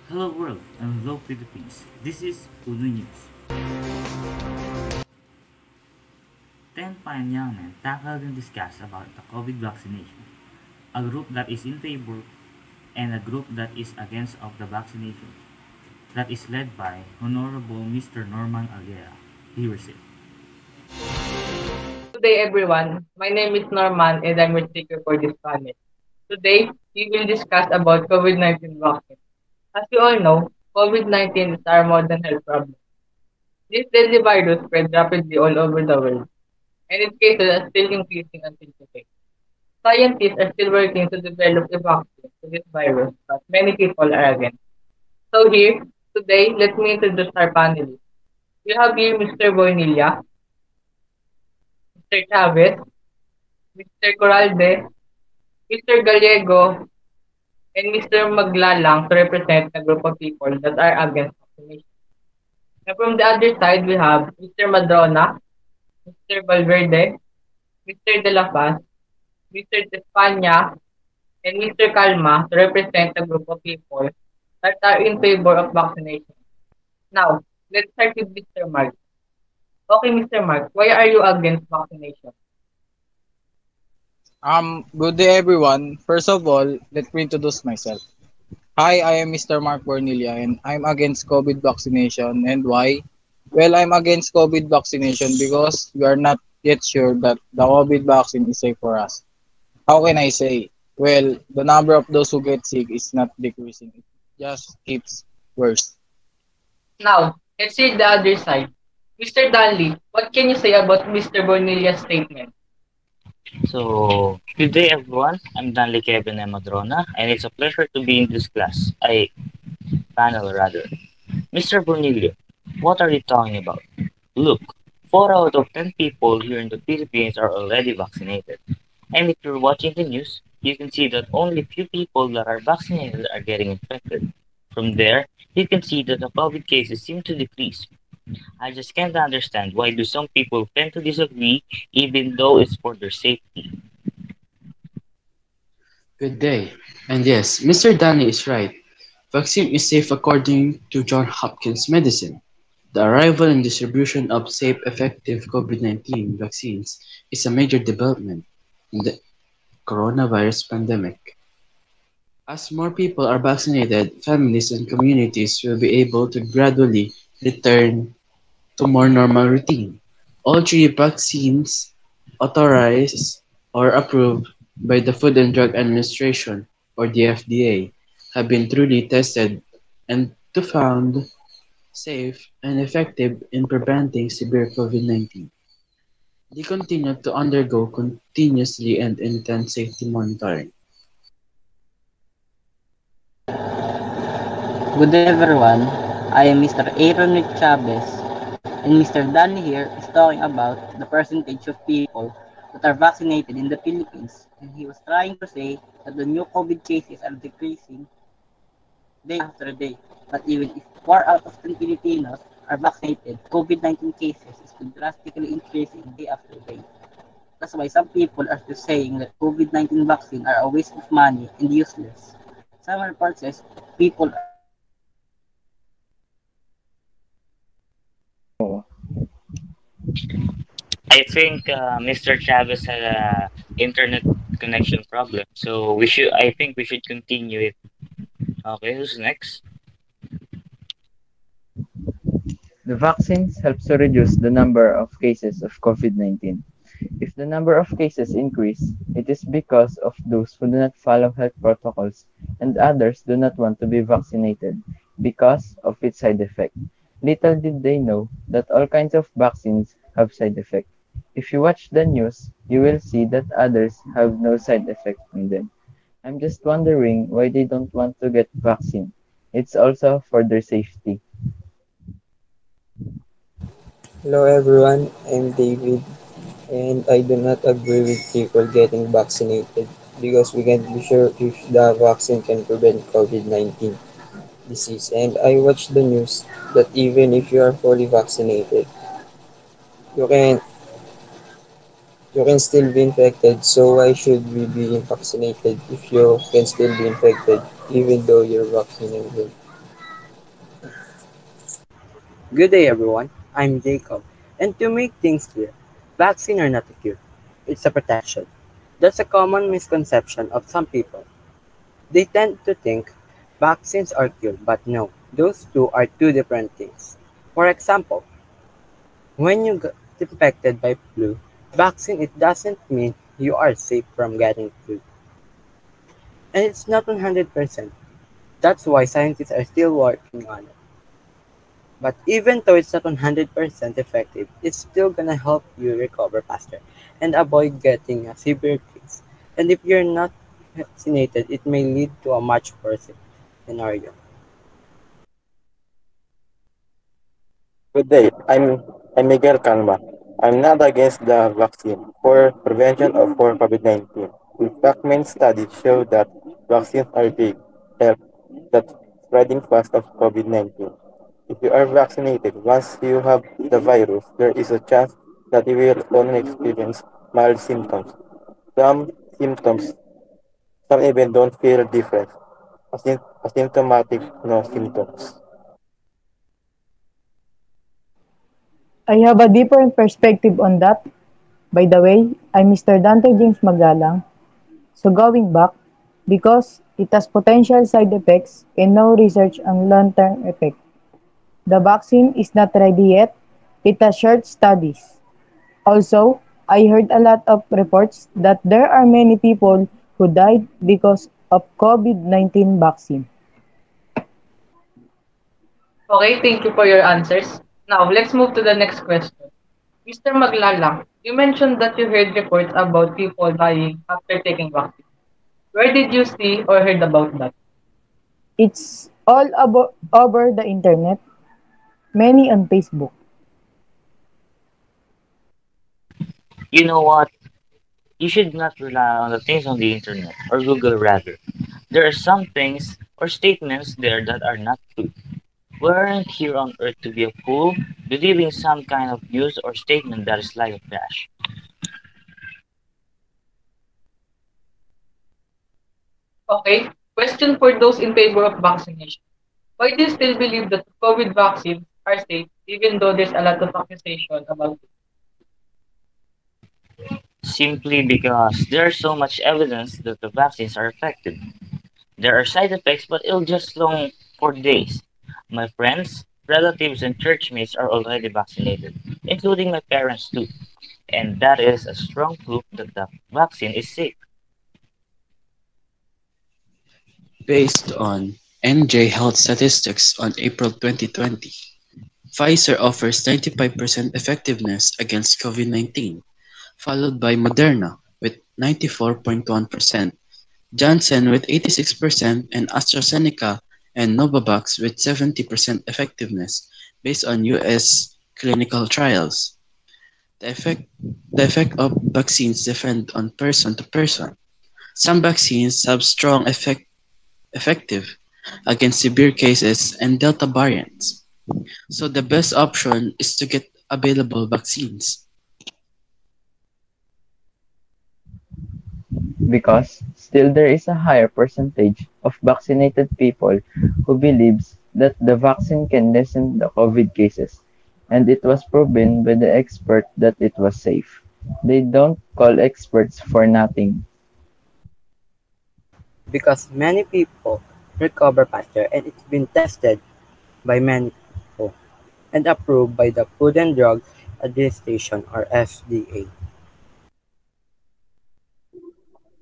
Hello world and hello Philippines. This is Uno News. 10 fine young men tackled and discussed about the COVID vaccination. A group that is in favor and a group that is against of the vaccination. That is led by Honorable Mr. Norman Allera. Here is it. Good day, everyone. My name is Norman and I'm a speaker for this panel. Today, we will discuss about COVID-19 vaccine. As you all know, COVID-19 is our modern health problem. This deadly virus spread rapidly all over the world, and its cases are still increasing until today. Scientists are still working to develop a vaccine to this virus, but many people are against. So here, today, let me introduce our panelists. We have here Mr. Bornilla, Mr. Chavez, Mr. Coralde, Mr. Gallego, and Mr. Maglalang to represent a group of people that are against vaccination. And from the other side, we have Mr. Madrona, Mr. Balverde, Mr. Dela Paz, Mr. España, and Mr. Calma to represent a group of people that are in favor of vaccination. Now, let's start with Mr. Mark. Okay, Mr. Mark, why are you against vaccination? Good day everyone. First of all, let me introduce myself. Hi, I am Mr. Marc Bornilla and I'm against COVID vaccination. And why? Well, I'm against COVID vaccination because we are not yet sure that the COVID vaccine is safe for us. How can I say? Well, the number of those who get sick is not decreasing. It just keeps worse. Now, let's see the other side. Mr. Danley, what can you say about Mr. Bornilla's statement? Good day everyone. I'm Danley Kevin and Madrona, and it's a pleasure to be in this panel rather. Mr. Bornilla, what are you talking about? Look, 4 out of 10 people here in the Philippines are already vaccinated. And if you're watching the news, you can see that only few people that are vaccinated are getting infected. From there, you can see that the COVID cases seem to decrease. I just can't understand why do some people tend to disagree even though it's for their safety. Good day. And yes, Mr. Danny is right. Vaccine is safe according to Johns Hopkins Medicine. The arrival and distribution of safe, effective COVID-19 vaccines is a major development in the coronavirus pandemic. As more people are vaccinated, families and communities will be able to gradually return to more normal routine. All three vaccines authorized or approved by the Food and Drug Administration or the FDA have been thoroughly tested and to found safe and effective in preventing severe COVID-19. They continue to undergo continuously and intense safety monitoring. Good day everyone. I am Mr. Aaron Ric Chavez and Mr. Danny here is talking about the percentage of people that are vaccinated in the Philippines, and he was trying to say that the new COVID cases are decreasing day after day. But even if 4 out of 10 Filipinos are vaccinated, COVID-19 cases is drastically increasing day after day. That's why some people are still saying that COVID-19 vaccine are a waste of money and useless. Some reports says people I think Mr. Chavez had a internet connection problem, so I think we should continue it. Okay, who's next? The vaccines helps to reduce the number of cases of COVID-19. If the number of cases increase, it is because of those who do not follow health protocols and others do not want to be vaccinated because of its side effect. Little did they know that all kinds of vaccines have side effects. If you watch the news, you will see that others have no side effect from them. I'm just wondering why they don't want to get vaccine. It's also for their safety. Hello everyone, I'm David, and I do not agree with people getting vaccinated because we can't be sure if the vaccine can prevent COVID-19 disease. And I watch the news that even if you are fully vaccinated, you can you can still be infected. So why should we be vaccinated if you can still be infected even though you're vaccinated? Good day, everyone. I'm Jacob. And to make things clear, vaccine are not a cure. It's a protection. That's a common misconception of some people. They tend to think vaccines are cure, but no, those two are two different things. For example, when you get infected by flu, vaccine it doesn't mean you are safe from getting flu. And it's not 100%. That's why scientists are still working on it. But even though it's not 100% effective, it's still gonna help you recover faster and avoid getting a severe case. And if you're not vaccinated, it may lead to a much worse scenario. Good day. I'm Miguel Calma. I'm not against the vaccine for prevention of for COVID-19. In fact, many studies show that vaccines are big help that spreading fast of COVID-19. If you are vaccinated, once you have the virus, there is a chance that you will only experience mild symptoms. Some symptoms, some even don't feel different. Asymptomatic, no symptoms. I have a different perspective on that. By the way, I'm Mr. Danther James Maglalang. So going back, because it has potential side effects and no research on long-term effect. The vaccine is not ready yet. It has short studies. Also, I heard a lot of reports that there are many people who died because of COVID-19 vaccine. Okay, thank you for your answers. Now, let's move to the next question. Mr. Maglalang, you mentioned that you heard reports about people dying after taking vaccine. Where did you see or heard about that? It's all over the internet, many on Facebook. You know what? You should not rely on the things on the internet, or Google rather. There are some things or statements there that are not true. We aren't here on earth to be a fool, believing some kind of news or statement that is like a flash. Okay, question for those in favor of vaccination. Why do you still believe that COVID vaccines are safe even though there's a lot of accusation about it? Simply because there's so much evidence that the vaccines are effective. There are side effects, but it'll just long for days. My friends, relatives, and churchmates are already vaccinated, including my parents too. And that is a strong proof that the vaccine is safe. Based on NJ Health statistics on April 2020, Pfizer offers 95% effectiveness against COVID-19, followed by Moderna with 94.1%, Janssen with 86%, and AstraZeneca and Novavax with 70% effectiveness based on US clinical trials. The effect, the effect of vaccines depend on person to person. Some vaccines have strong effective against severe cases and Delta variants. So the best option is to get available vaccines. because still there is a higher percentage of vaccinated people who believes that the vaccine can lessen the COVID cases, and it was proven by the expert that it was safe. They don't call experts for nothing. Because many people recover faster and it's been tested by many people and approved by the Food and Drug Administration or FDA.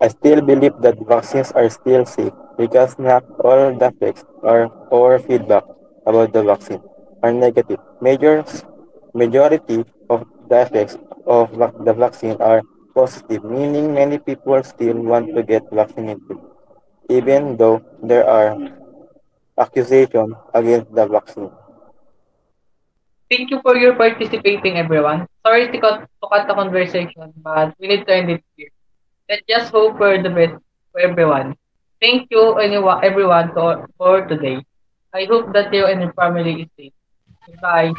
I still believe that vaccines are still safe because not all the effects or feedback about the vaccine are negative. Majority of the effects of the vaccine are positive, meaning many people still want to get vaccinated, even though there are accusations against the vaccine. Thank you for your participating, everyone. Sorry to cut the conversation, but we need to end it here. Let's just hope for the best for everyone. Thank you, everyone, for today. I hope that you and your family is safe. Goodbye.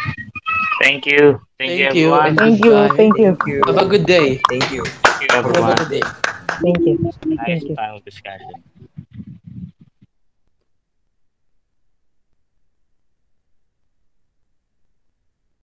Thank you. Thank you, Thank you everyone. and Thank you, goodbye. thank you, Thank you. Have a good day. Thank you. Thank you, Have a Have a everyone. good good day. day. thank you, Nice thank you. time of discussion.